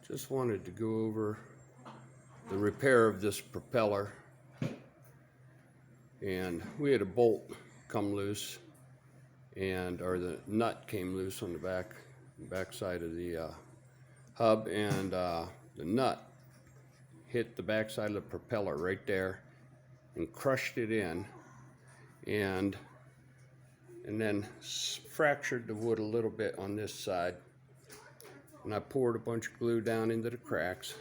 Just wanted to go over the repair of this propeller, and we had a bolt come loose, or the nut came loose on the back side of the hub, and the nut hit the back side of the propeller right there and crushed it in, and then fractured the wood a little bit on this side. And I poured a bunch of glue down into the cracks,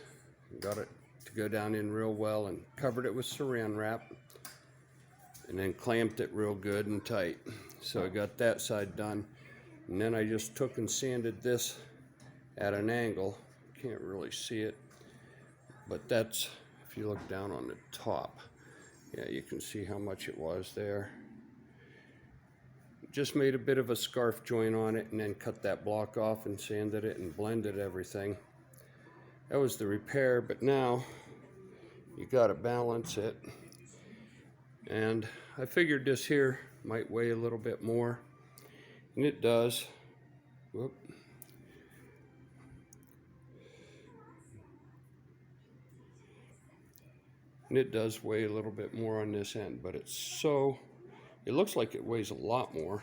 got it to go down in real well, and covered it with saran wrap, and then clamped it real good and tight. So I got that side done, and then I just took and sanded this at an angle. Can't really see it, but that's, if you look down on the top, yeah, you can see how much it was there. Just made a bit of a scarf joint on it, and then cut that block off and sanded it and blended everything. That was the repair, but now you got to balance it. And I figured this here might weigh a little bit more, and it does. Whoop. And it does weigh a little bit more on this end, but it looks like it weighs a lot more,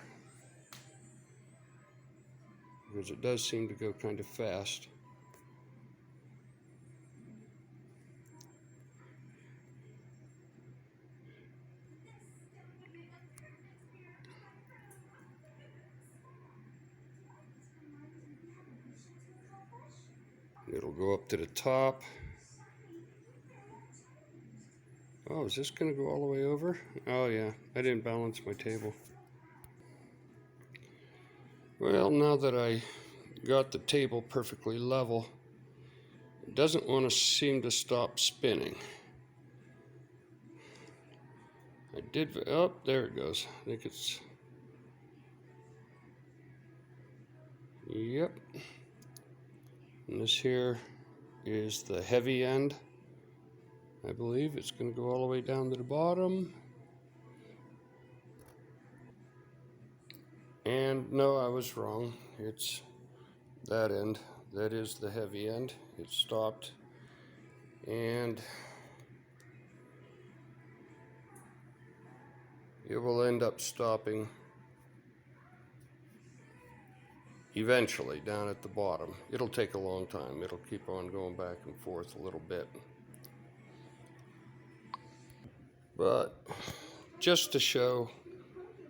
because it does seem to go kind of fast. It'll go up to the top. Oh, is this going to go all the way over? Oh yeah, I didn't balance my table. Well, now that I got the table perfectly level, it doesn't want to seem to stop spinning. I did, oh, there it goes. I think it's, yep. And this here is the heavy end. I believe it's going to go all the way down to the bottom. And no, I was wrong. It's that end. That is the heavy end. It stopped. And it will end up stopping eventually down at the bottom. It'll take a long time. It'll keep on going back and forth a little bit. But just to show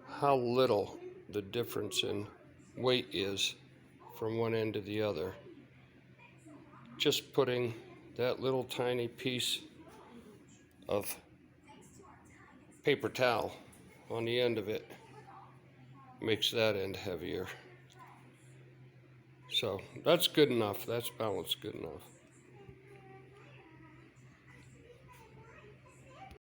how little the difference in weight is from one end to the other, just putting that little tiny piece of paper towel on the end of it makes that end heavier. So that's good enough. That's balanced good enough.